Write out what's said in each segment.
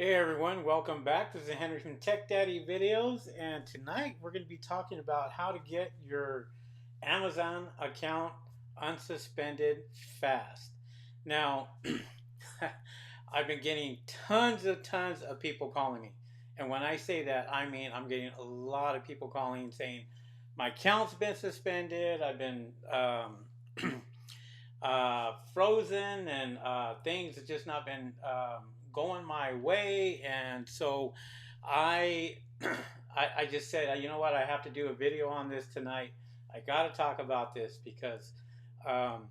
Hey everyone, welcome back. This is Henry from Tech Daddy Videos, and tonight we're going to be talking about how to get your Amazon account unsuspended fast. Now, I've been getting tons of people calling me, and when I say that, I mean I'm getting a lot of people calling saying my account's been suspended. I've been frozen, and things have just not been going my way. And so I, I just said, you know what, I have to do a video on this tonight. I got to talk about this because um,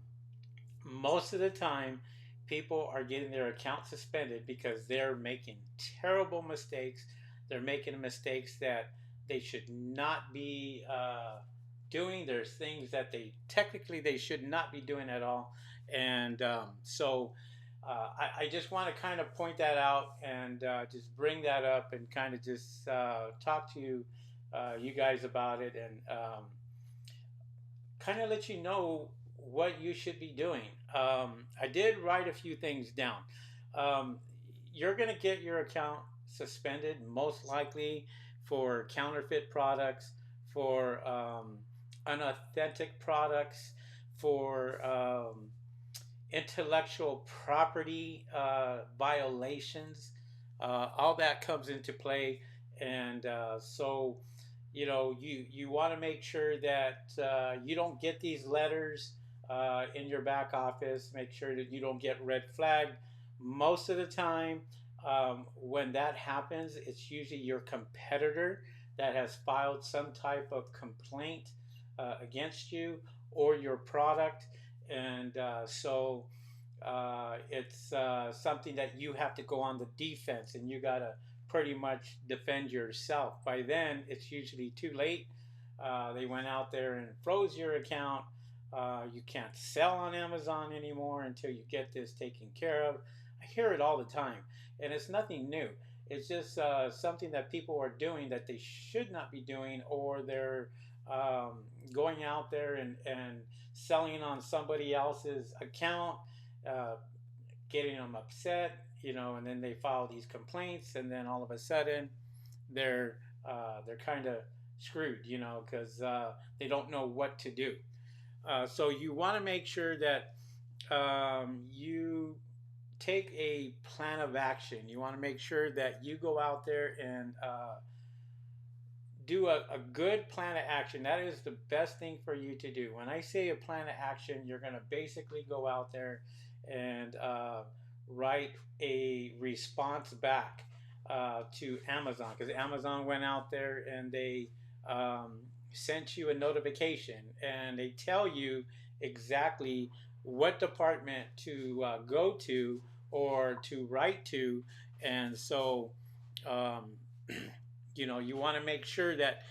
most of the time people are getting their account suspended because they're making terrible mistakes. They're making mistakes that they should not be doing. There's things that they should not be doing at all. And I just want to kind of point that out and just bring that up and kind of just talk to you guys about it, and kind of let you know what you should be doing. I did write a few things down. Um, you're going to get your account suspended most likely for counterfeit products, for unauthentic products, for intellectual property violations. All that comes into play, and so you want to make sure that you don't get these letters in your back office. Make sure that you don't get red flagged. Most of the time, when that happens, it's usually your competitor that has filed some type of complaint against you or your product, and it's something that you have to go on the defense, and you got to pretty much defend yourself. By then, it's usually too late. They went out there and froze your account. You can't sell on Amazon anymore until you get this taken care of. I hear it all the time, and it's nothing new. It's just something that people are doing that they should not be doing, or they're going out there and selling on somebody else's account, uh, getting them upset, and then they file these complaints, and then all of a sudden they're kind of screwed, because they don't know what to do. So you want to make sure that you take a plan of action. You want to make sure that you go out there and do a good plan of action. That is the best thing for you to do. When I say a plan of action, you're going to basically go out there and write a response back to Amazon, because Amazon went out there and they sent you a notification, and they tell you exactly what department to go to or to write to. And so um, you want to make sure that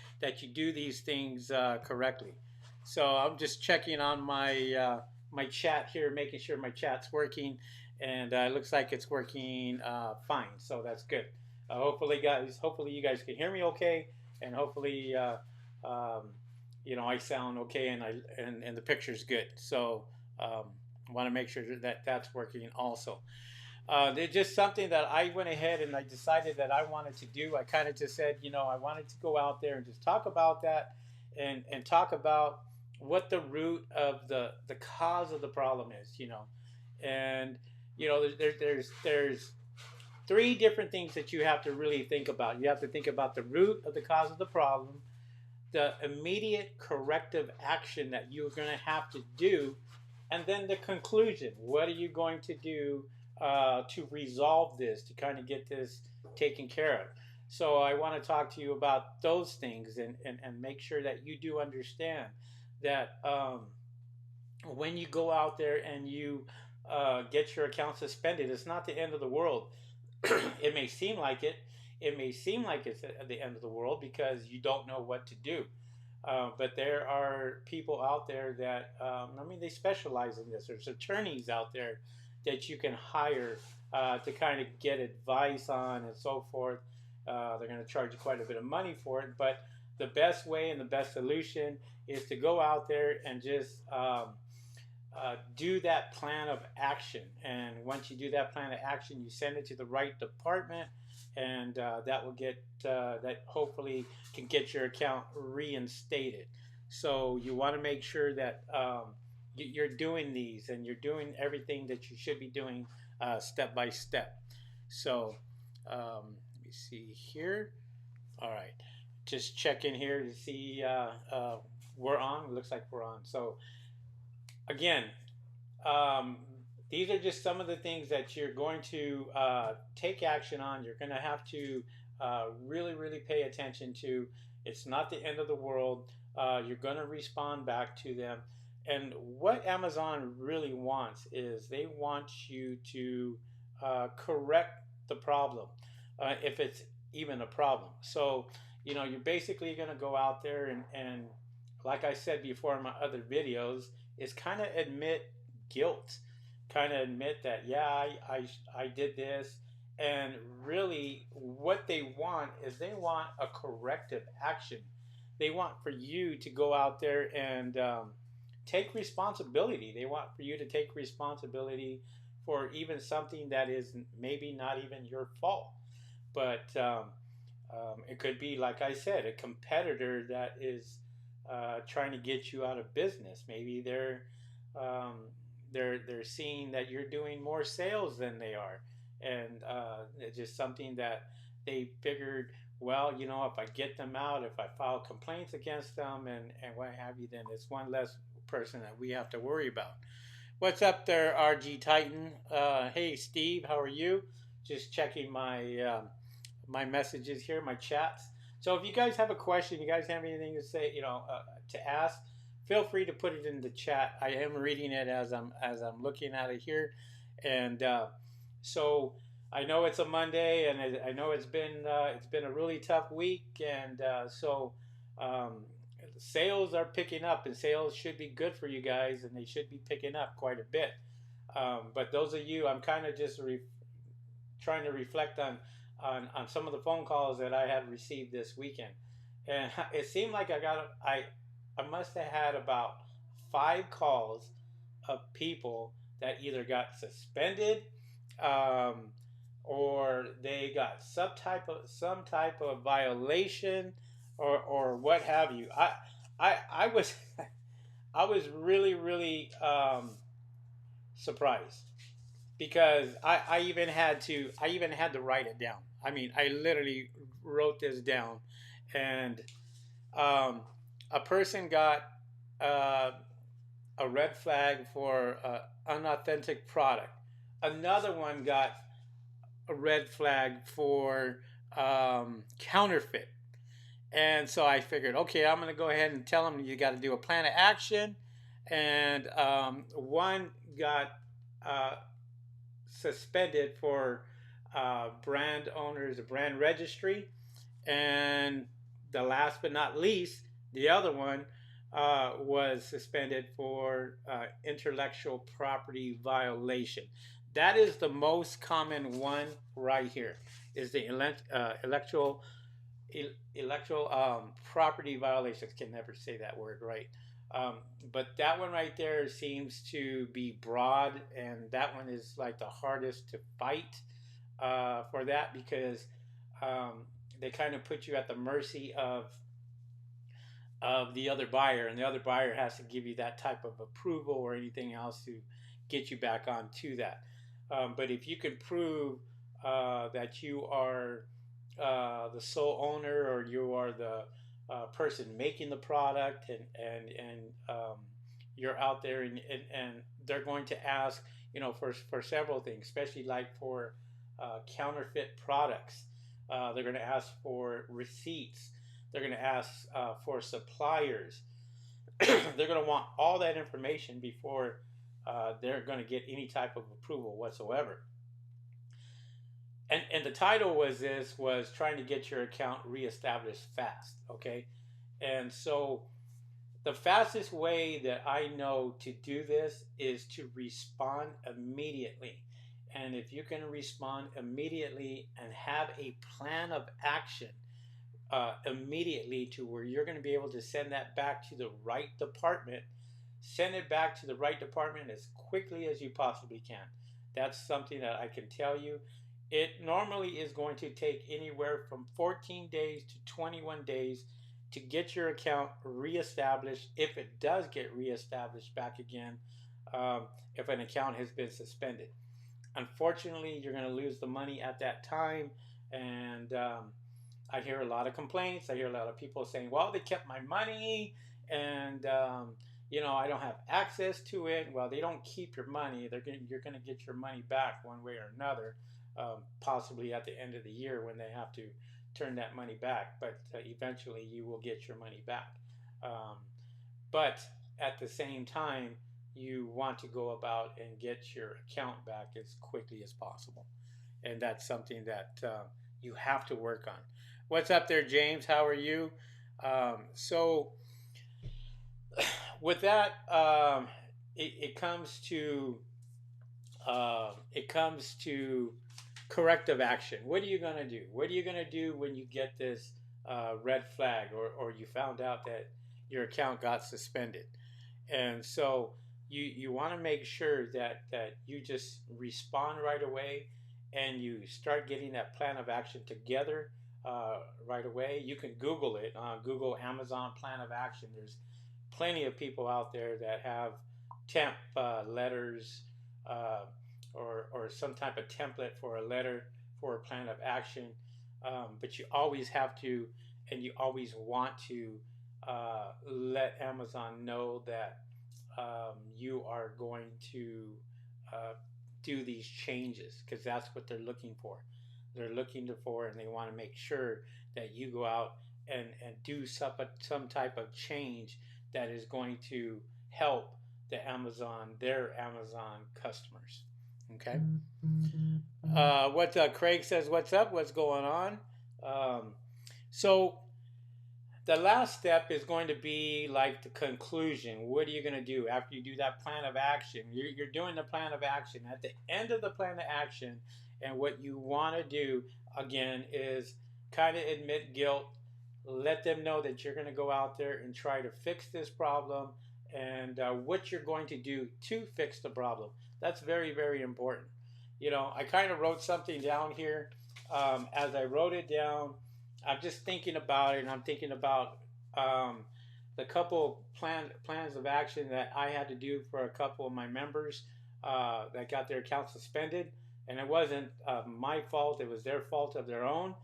you do these things correctly. So I'm just checking on my chat here, making sure my chat's working, and it looks like it's working fine. So that's good. Hopefully you guys can hear me okay, and hopefully um, I sound okay, and the picture's good. So I want to make sure that that's working also. It's just something that I went ahead and I decided that I wanted to do. I kind of just said, I wanted to go out there and just talk about that, and talk about what the root of the cause of the problem is, and there's three different things that you have to really think about. You have to think about the root of the cause of the problem, the immediate corrective action that you're going to have to do, and then the conclusion. What are you going to do to resolve this, to kind of get this taken care of? So I want to talk to you about those things, and make sure that you do understand that when you go out there and you get your account suspended, it's not the end of the world. It may seem like it. It may seem like it's the end of the world because you don't know what to do. But there are people out there that, they specialize in this. There's attorneys out there that you can hire to kind of get advice on and so forth. They're going to charge you quite a bit of money for it. But the best way and the best solution is to go out there and just do that plan of action. And once you do that plan of action, you send it to the right department, and that will get that hopefully can get your account reinstated. So you want to make sure that you're doing these and you're doing everything that you should be doing step by step. So let me see here. All right, just check in here to see we're on. It looks like we're on. So again, um, these are just some of the things that you're going to take action on. You're going to have to really, really pay attention to. It's not the end of the world. You're going to respond back to them. And what Amazon really wants is they want you to correct the problem, if it's even a problem. So, you're basically going to go out there and like I said before in my other videos, is kind of admit guilt, kind of admit that, yeah, I did this. And really, what they want is they want a corrective action. They want for you to go out there and take responsibility. They want for you to take responsibility for even something that is maybe not even your fault. But it could be, like I said, a competitor that is trying to get you out of business. Maybe um, they're seeing that you're doing more sales than they are, and it's just something that they figured. Well, if I get them out, if I file complaints against them, and what have you, then it's one less person that we have to worry about. What's up there, RG Titan? Hey, Steve, how are you? Just checking my messages here, my chats. So if you guys have a question, you guys have anything to say, to ask, feel free to put it in the chat. I am reading it as I'm looking at it here, and so I know it's a Monday, and I know it's been a really tough week, and so um, sales are picking up, and sales should be good for you guys, and they should be picking up quite a bit. But those of you, I'm kind of just trying to reflect on some of the phone calls that I had received this weekend, and it seemed like I must have had about 5 calls of people that either got suspended, um, or they got some type of violation, or what have you. I was I was really, really surprised, because I even had to write it down. I mean, I literally wrote this down, and um, a person got uh, a red flag for unauthentic product. Another one got a red flag for counterfeit. And so I figured, okay, I'm going to go ahead and tell them you got to do a plan of action. And one got uh, suspended for brand owners, brand registry. And the last but not least, the other one was suspended for intellectual property violation. That is the most common one right here. Is the electoral property violations. Can never say that word right. But that one right there seems to be broad, and that one is like the hardest to fight for that, because they kind of put you at the mercy of the other buyer, and the other buyer has to give you that type of approval or anything else to get you back onto that. But if you can prove that you are the sole owner, or you are the person making the product, and you're out there, and they're going to ask, for several things, especially like for counterfeit products. They're going to ask for receipts. They're going to ask for suppliers. They're going to want all that information before they're going to get any type of approval whatsoever. And the title was trying to get your account reestablished fast. Okay, and so the fastest way that I know to do this is to respond immediately. And if you can respond immediately and have a plan of action immediately, to where you're going to be able to send that back to the right department, send it back to the right department as quickly as you possibly can. That's something that I can tell you. It normally is going to take anywhere from 14 days to 21 days to get your account reestablished, if it does get reestablished back again, um, if an account has been suspended. Unfortunately, you're going to lose the money at that time. And I hear a lot of complaints. I hear a lot of people saying, well, they kept my money and, I don't have access to it. Well, they don't keep your money. You're going to get your money back one way or another, possibly at the end of the year when they have to turn that money back. But eventually you will get your money back. Um, but at the same time, you want to go about and get your account back as quickly as possible. And that's something that you have to work on. What's up there, James? How are you? So, with that, it comes to corrective action. What are you going to do? What are you going to do when you get this red flag, or you found out that your account got suspended? And so you want to make sure that you just respond right away, and you start getting that plan of action together right away. You can Google it. Google Amazon plan of action. There's plenty of people out there that have temp letters, uh, or some type of template for a letter for a plan of action. But you always have to, and you always want to let Amazon know that you are going to uh, do these changes, because that's what they're looking for. They're looking for, and they want to make sure that you go out and do some type of change that is going to help their Amazon customers. Okay. What Craig says, what's up? What's going on? Um, so the last step is going to be like the conclusion. What are you going to do after you do that plan of action? You're doing the plan of action. At the end of the plan of action, and what you want to do again is kind of admit guilt. Let them know that you're going to go out there and try to fix this problem, and what you're going to do to fix the problem. That's very, very important. I kind of wrote something down here. As I wrote it down, I'm just thinking about it, and I'm thinking about the couple plans of action that I had to do for a couple of my members that got their account suspended, and it wasn't my fault; it was their fault of their own.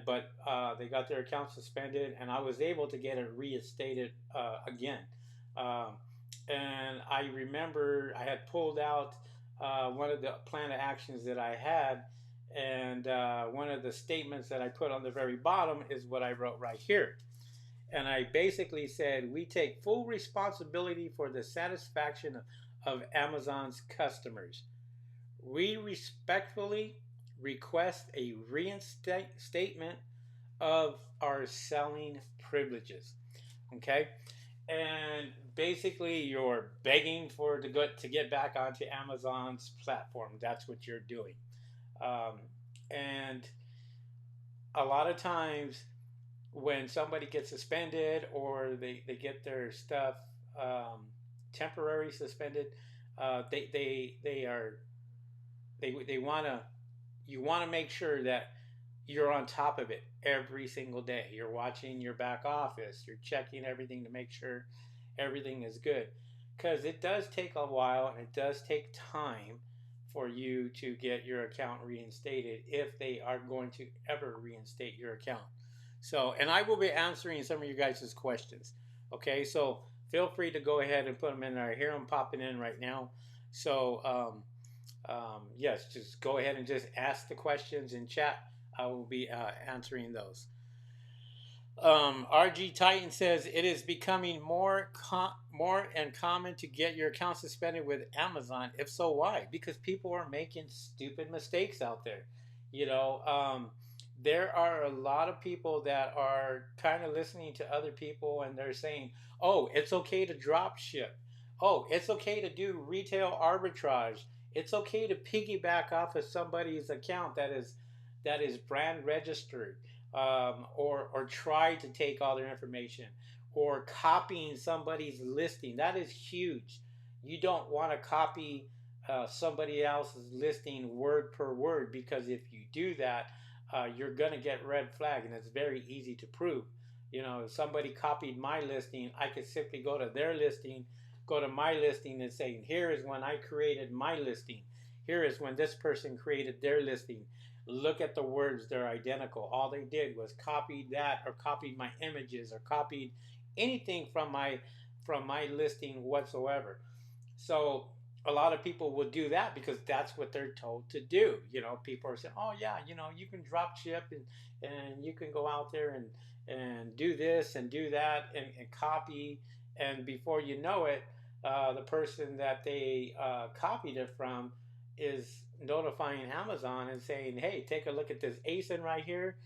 But they got their account suspended, and I was able to get it reinstated again. Um, and I remember I had pulled out one of the plan of actions that I had, and one of the statements that I put on the very bottom is what I wrote right here. And I basically said, we take full responsibility for the satisfaction of Amazon's customers. We respectfully request a reinstatement of our selling privileges. Okay? And basically, you're begging to get back onto Amazon's platform. That's what you're doing. Um, and a lot of times, when somebody gets suspended, or they get their stuff temporary suspended, they are they want to you want to make sure that you're on top of it every single day. You're watching your back office. You're checking everything to make sure everything is good, because it does take a while, and it does take time for you to get your account reinstated, if they are going to ever reinstate your account. So, and I will be answering some of you guys' questions. Okay, so feel free to go ahead and put them in there. I hear them popping in right now. So, yes, just go ahead and just ask the questions in chat. I will be answering those. RG Titan says it is becoming more and common to get your account suspended with Amazon. If so, why? Because people are making stupid mistakes out there. There are a lot of people that are kind of listening to other people, and they're saying, "Oh, it's okay to drop ship. Oh, it's okay to do retail arbitrage. It's okay to piggyback off of somebody's account that is brand registered." Or try to take all their information. or copying somebody's listing. That is huge. You don't want to copy somebody else's listing word per word, because if you do that, you're going to get red flag, and it's very easy to prove. You know, if somebody copied my listing, I could simply go to their listing, go to my listing, and say, here is when I created my listing. Here is when this person created their listing. Look at the words, they're identical. All they did was copied that, or copied my images, or copied anything from my listing whatsoever. So a lot of people will do that because that's what they're told to do. You know, people are saying, "Oh yeah, you know, you can drop ship, and you can go out there and do this and do that, and copy." And before you know it, the person that they copied it from is notifying Amazon and saying, "Hey, take a look at this ASIN right here.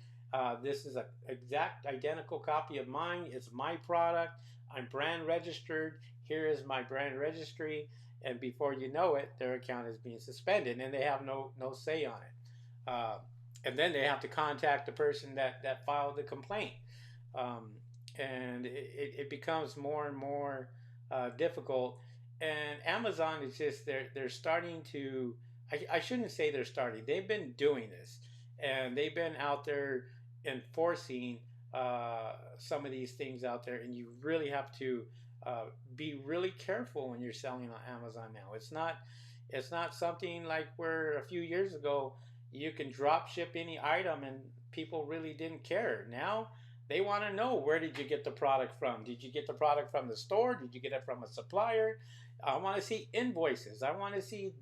This is an exact identical copy of mine. It's my product. I'm brand registered. Here is my brand registry." And before you know it, their account is being suspended, and they have no say on it. And then they have to contact the person that filed the complaint. Um, and it becomes more and more difficult. And Amazon is just they're starting to. I shouldn't say they're starting. They've been doing this, and they've been out there enforcing some of these things out there. And you really have to be really careful when you're selling on Amazon now. It's not something like where a few years ago you can drop ship any item and people really didn't care. Now they want to know, where did you get the product from? Did you get the product from the store? Did you get it from a supplier? I want to see invoices. I want to see,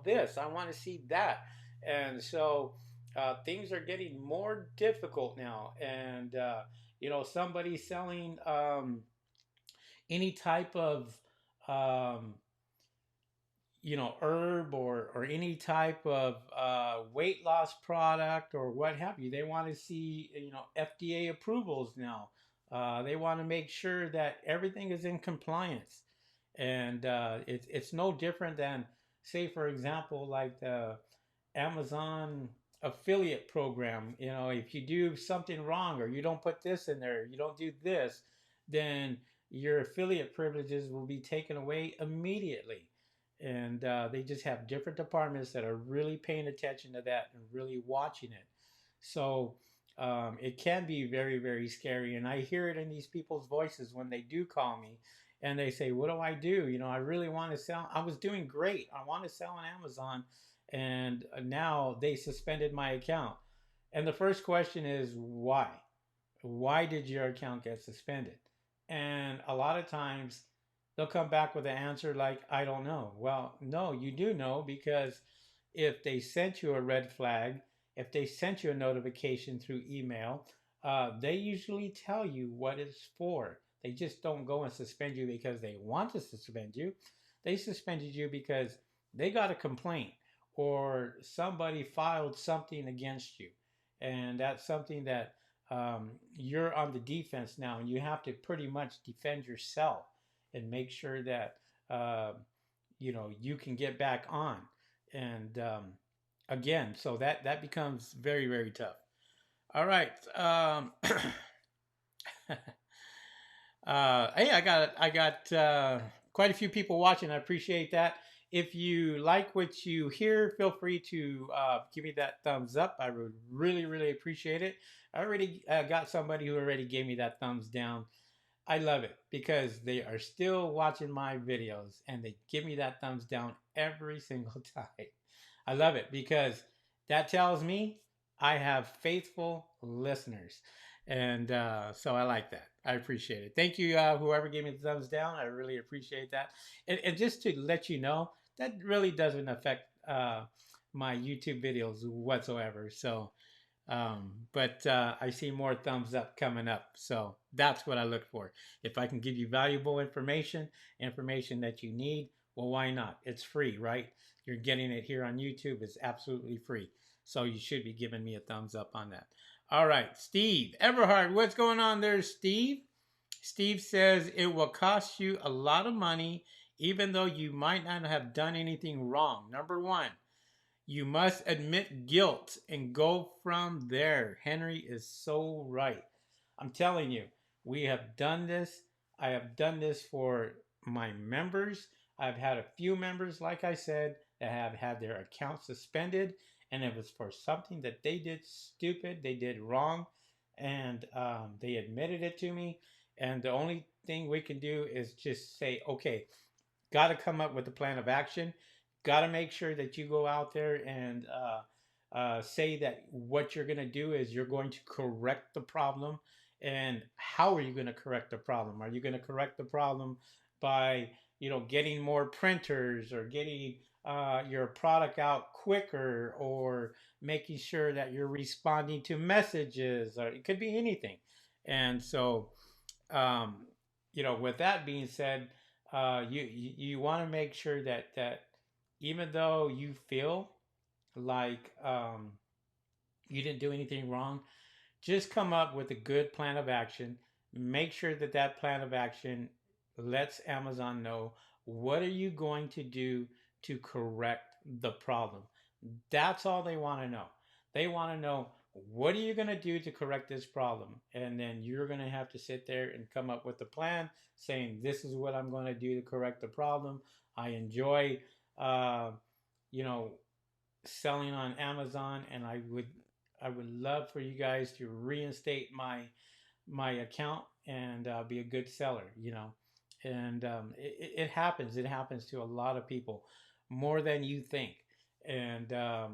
this. I want to see that. And so things are getting more difficult now. And, somebody selling any type of um, herb, or any type of weight loss product or what have you. They want to see, FDA approvals now. They want to make sure that everything is in compliance. And it's no different than, say, for example, like the Amazon affiliate program. If you do something wrong, or you don't put this in there, you don't do this, then your affiliate privileges will be taken away immediately. And they just have different departments that are really paying attention to that and really watching it. So it can be very, very scary. And I hear it in these people's voices when they do call me and they say, "What do I do? I really want to sell. I was doing great. I want to sell on Amazon. And now they suspended my account." And the first question is, why? Why did your account get suspended? And a lot of times they'll come back with an answer like, "I don't know." Well, no, you do know, because if they sent you a red flag, if they sent you a notification through email, they usually tell you what it's for. They just don't go and suspend you because they want to suspend you. They suspended you because they got a complaint, or somebody filed something against you. And that's something that you're on the defense now, and you have to pretty much defend yourself and make sure that you can get back on. And again, so that becomes very, very tough. All right. Hey, I got quite a few people watching. I appreciate that. If you like what you hear, feel free to give me that thumbs up. I would really, really appreciate it. I already got somebody who already gave me that thumbs down. I love it because they are still watching my videos and they give me that thumbs down every single time. I love it because that tells me I have faithful listeners. And so I like that. I appreciate it. Thank you, whoever gave me the thumbs down. I really appreciate that. And just to let you know, that really doesn't affect my YouTube videos whatsoever. So but I see more thumbs up coming up. So that's what I look for. If I can give you valuable information that you need, well, why not? It's free, right? You're getting it here on YouTube. It's absolutely free. So you should be giving me a thumbs up on that. All right, Steve Everhard, what's going on there, Steve? Steve says it will cost you a lot of money, even though you might not have done anything wrong. Number one, you must admit guilt and go from there. Henry is so right. I'm telling you, We have done this. I have done this for my members. I've had a few members, like I said, that have had their account suspended, and it was for something that they did stupid, they did wrong, and they admitted it to me. And the only thing we can do is just say, okay, got to come up with a plan of action. Got to make sure that you go out there and say that what you're going to do is you're going to correct the problem. And how are you going to correct the problem? Are you going to correct the problem by getting more printers, or getting your product out quicker, or making sure that you're responding to messages, or it could be anything. And so um, with that being said, you want to make sure that even though you feel like you didn't do anything wrong, just come up with a good plan of action. Make sure that that plan of action lets Amazon know what are you going to do to correct the problem. That's all they want to know. They want to know, what are you going to do to correct this problem? And then you're going to have to sit there and come up with a plan saying, this is what I'm going to do to correct the problem. I enjoy, uh, you know, selling on Amazon, and I would love for you guys to reinstate my account and be a good seller. And it happens. It happens to a lot of people, more than you think, and a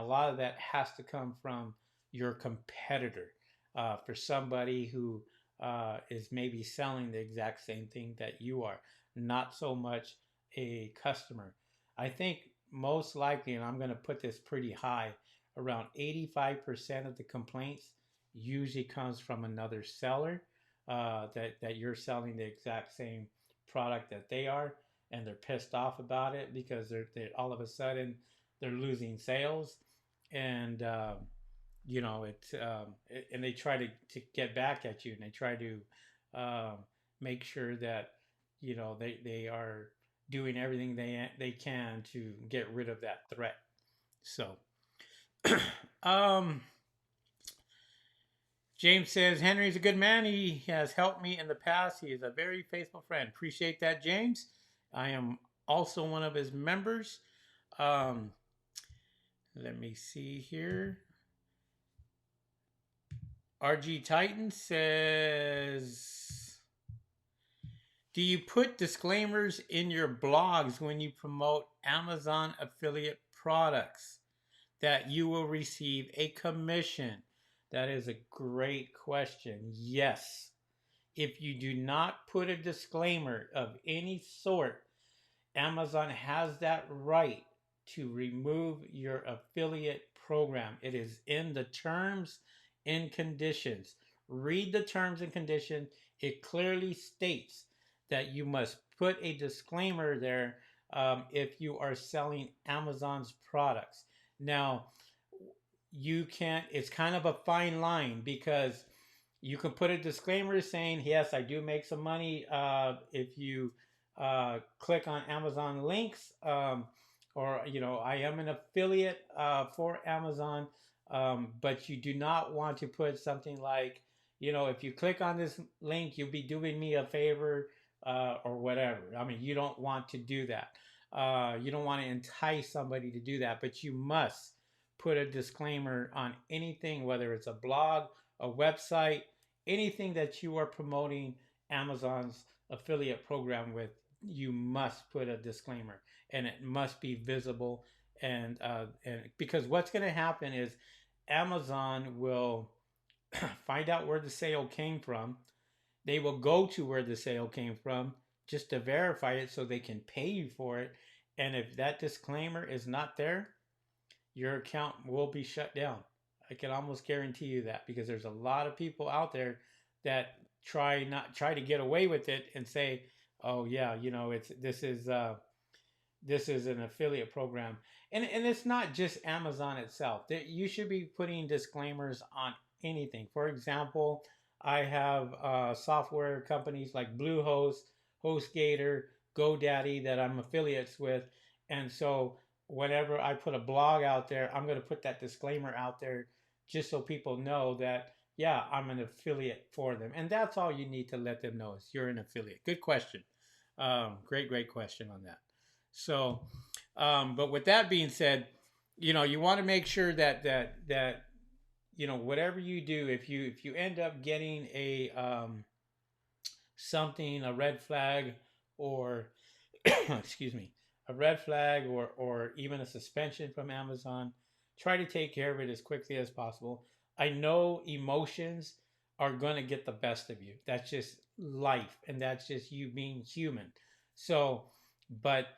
lot of that has to come from your competitor. For somebody who is maybe selling the exact same thing that you are, not so much a customer. I think most likely, and I'm going to put this pretty high, around 85% of the complaints usually comes from another seller, that you're selling the exact same product that they are, and they're pissed off about it because they're all of a sudden they're losing sales. And and they try to get back at you, and they try to um, make sure that they are doing everything they can to get rid of that threat. So um, James says, Henry's a good man. He has helped me in the past. He is a very faithful friend. Appreciate that, James. I am also one of his members. Um, Let me see here. RG Titan says, do you put disclaimers in your blogs when you promote Amazon affiliate products that you will receive a commission? That is a great question. Yes. If you do not put a disclaimer of any sort, Amazon has that right to remove your affiliate program. It is in the terms and conditions. Read the terms and conditions. It clearly states that you must put a disclaimer there if you are selling Amazon's products. Now, it's kind of a fine line, because you can put a disclaimer saying, yes, I do make some money if you click on Amazon links, or I am an affiliate for Amazon, but you do not want to put something like, if you click on this link, you'll be doing me a favor, or whatever. I mean, you don't want to do that. You don't want to entice somebody to do that, but you must put a disclaimer on anything, whether it's a blog, a website, anything that you are promoting Amazon's affiliate program with. You must put a disclaimer, and it must be visible. And because what's going to happen is Amazon will find out where the sale came from. They will go to where the sale came from just to verify it, so they can pay you for it. And if that disclaimer is not there, your account will be shut down. I can almost guarantee you that, because there's a lot of people out there that try to get away with it and say, "Oh yeah, this is an affiliate program," and it's not just Amazon itself. You should be putting disclaimers on anything. For example, I have software companies like Bluehost, HostGator, GoDaddy that I'm affiliates with, and so whenever I put a blog out there, I'm going to put that disclaimer out there just so people know that yeah, I'm an affiliate for them. And that's all you need to let them know is you're an affiliate. Good question. Great question on that. So, but with that being said, you want to make sure that whatever you do, if you end up getting a something, a red flag, or excuse me, a red flag, or even a suspension from Amazon, try to take care of it as quickly as possible. I know emotions are going to get the best of you. That's just life, and that's just you being human. So, but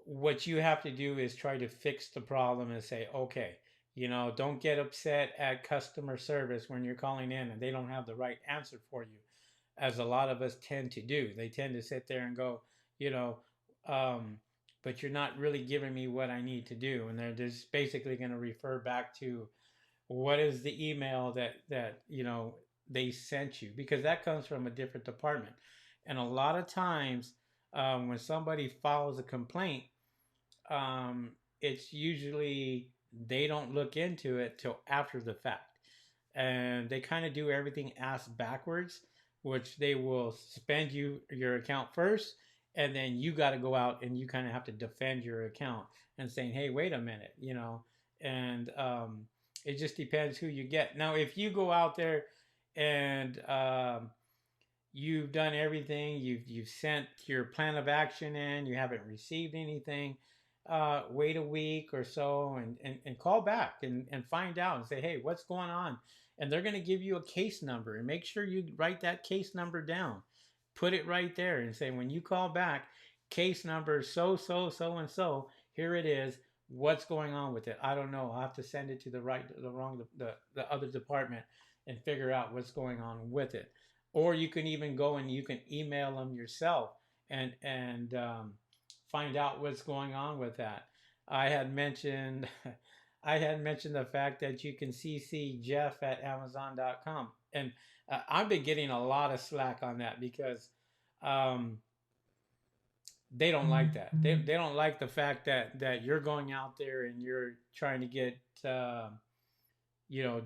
what you have to do is try to fix the problem and say, okay, don't get upset at customer service when you're calling in and they don't have the right answer for you, as a lot of us tend to do. They tend to sit there and go, you know, um, but you're not really giving me what I need to do. And they're just basically going to refer back to what is the email that they sent you, because that comes from a different department. And a lot of times, when somebody files a complaint, um, it's usually they don't look into it till after the fact, and they kind of do everything ass backwards, which they will suspend your account first, and then you got to go out and you kind of have to defend your account and saying, hey, wait a minute, and it just depends who you get. Now, if you go out there and you've done everything, you've sent your plan of action in, you haven't received anything, wait a week or so, and call back and find out and say, hey, what's going on? And they're going to give you a case number, and make sure you write that case number down. Put it right there and say, when you call back, case number so and so, here it is. What's going on with it? I don't know. I'll have to send it to the right, the wrong, the other department and figure out what's going on with it. Or you can even go and you can email them yourself and find out what's going on with that. I had mentioned I had mentioned the fact that you can CC Jeff at Amazon.com, and I've been getting a lot of slack on that because um, they don't like that. They don't like the fact that you're going out there and you're trying to get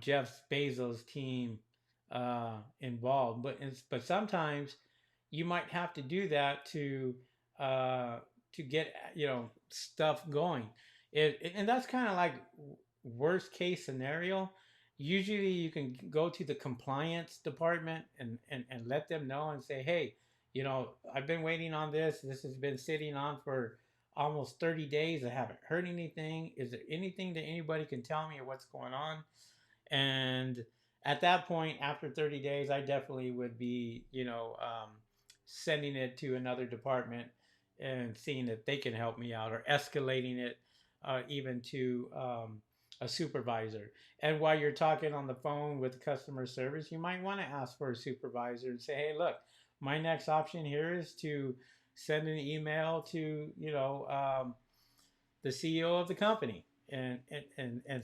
Jeff Bezos' team involved. But sometimes you might have to do that uh, to get stuff going. And that's kind of like worst case scenario. Usually, you can go to the compliance department and let them know and say, hey, I've been waiting on this. This has been sitting on for almost 30 days. I haven't heard anything. Is there anything that anybody can tell me of what's going on? And at that point, after 30 days, I definitely would be, sending it to another department and seeing if they can help me out, or escalating it even to a supervisor. And while you're talking on the phone with customer service, you might want to ask for a supervisor and say, hey, look, my next option here is to send an email to, the CEO of the company and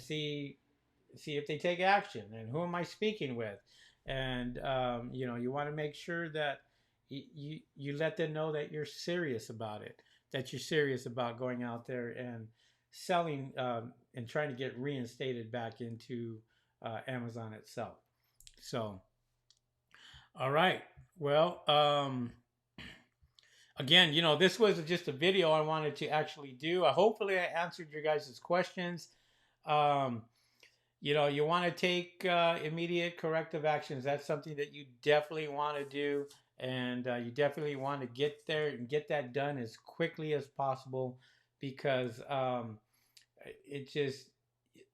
see if they take action, and who am I speaking with. And you want to make sure that you let them know that you're serious about it, that you're serious about going out there and selling and trying to get reinstated back into Amazon itself. So all right, well, again, this was just a video I wanted to actually do. Hopefully I answered your guys' questions. um, you want to take immediate corrective actions. That's something that you definitely want to do, and you definitely want to get there and get that done as quickly as possible, because it just,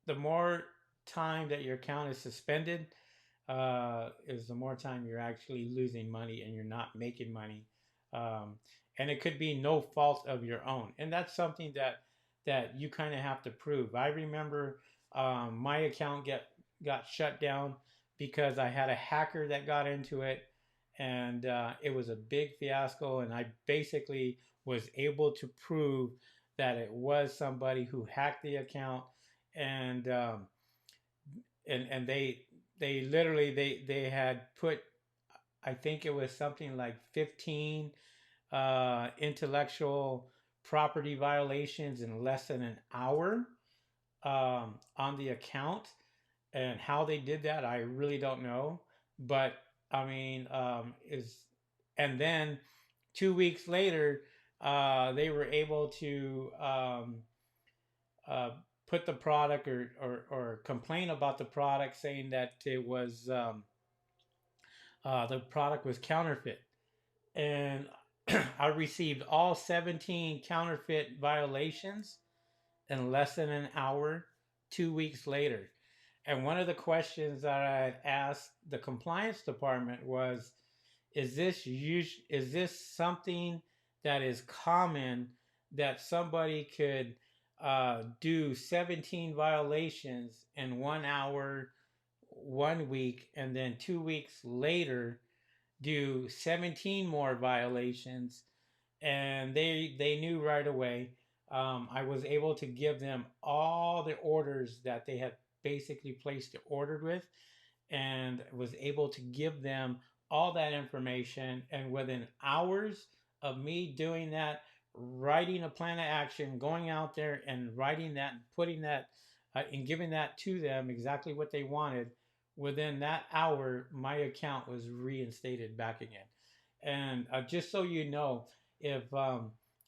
the more time that your account is suspended, is the more time you're actually losing money and you're not making money. Um, and it could be no fault of your own, and that's something that you kind of have to prove. I remember my account got shut down because I had a hacker that got into it, and it was a big fiasco. And I basically was able to prove that it was somebody who hacked the account, and they literally they had put, I think it was something like 15 intellectual property violations in less than an hour on the account. and how they did that, I really don't know. But I mean, is and then 2 weeks later, they were able to uh, put the product or complain about the product, saying that it was the product was counterfeit. And I received all 17 counterfeit violations in less than an hour, 2 weeks later. And one of the questions that I had asked the compliance department was, is this something that is common, that somebody could do 17 violations in 1 hour 1 week, and then 2 weeks later do 17 more violations? And they knew right away. I was able to give them all the orders that they had basically placed the order with, and was able to give them all that information. And within hours of me doing that, writing a plan of action, going out there and writing that and putting that and giving that to them exactly what they wanted, within that hour, my account was reinstated back again. And just so you know,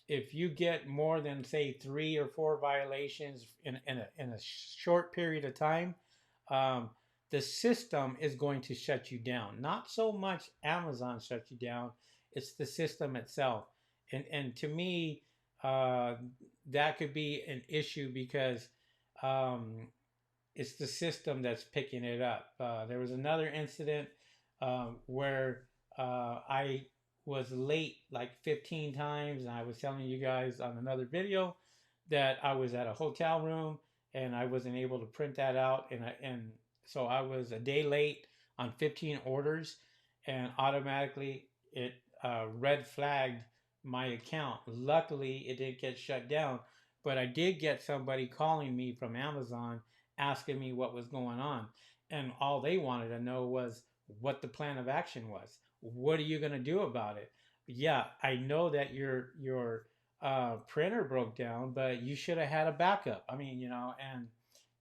if you get more than say 3 or 4 violations in a short period of time, um, the system is going to shut you down. Not so much Amazon shuts you down; it's the system itself. And to me, uh, that could be an issue because um, it's the system that's picking it up. There was another incident where I was late like 15 times, and I was telling you guys on another video that I was at a hotel room and I wasn't able to print that out, and so I was a day late on 15 orders, and automatically it red flagged my account. Luckily, it didn't get shut down, but I did get somebody calling me from Amazon asking me what was going on. And all they wanted to know was what the plan of action was. What are you going to do about it? Yeah, I know that your printer broke down, but you should have had a backup. I mean, and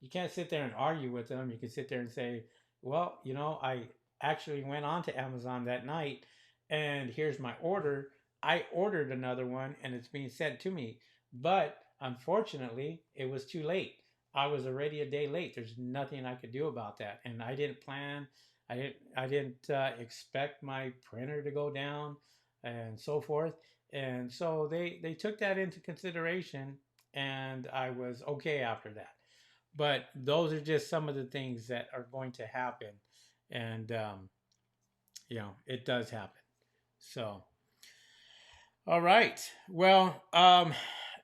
you can't sit there and argue with them. You can sit there and say, well, I actually went on to Amazon that night, and here's my order. I ordered another one, and it's being sent to me. But unfortunately, it was too late. I was already a day late. There's nothing I could do about that, and I didn't plan. I didn't expect my printer to go down, and so forth. And so they took that into consideration, and I was okay after that. But those are just some of the things that are going to happen, and it does happen. So, all right. Well,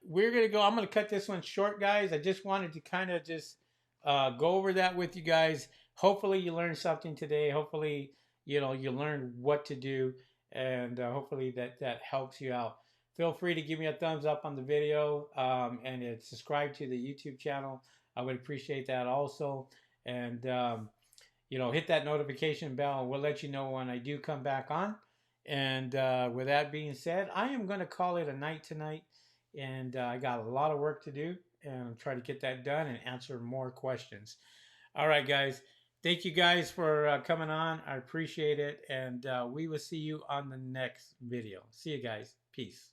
we're gonna go. I'm gonna cut this one short, guys. I just wanted to kind of just go over that with you guys. Hopefully, you learned something today. Hopefully, you learned what to do, and hopefully that helps you out. Feel free to give me a thumbs up on the video, and subscribe to the YouTube channel. I would appreciate that also. And hit that notification bell, and we'll let you know when I do come back on. And with that being said, I am going to call it a night tonight. And I got a lot of work to do, and I'm trying to get that done and answer more questions. All right, guys. Thank you guys for coming on. I appreciate it. And we will see you on the next video. See you guys. Peace.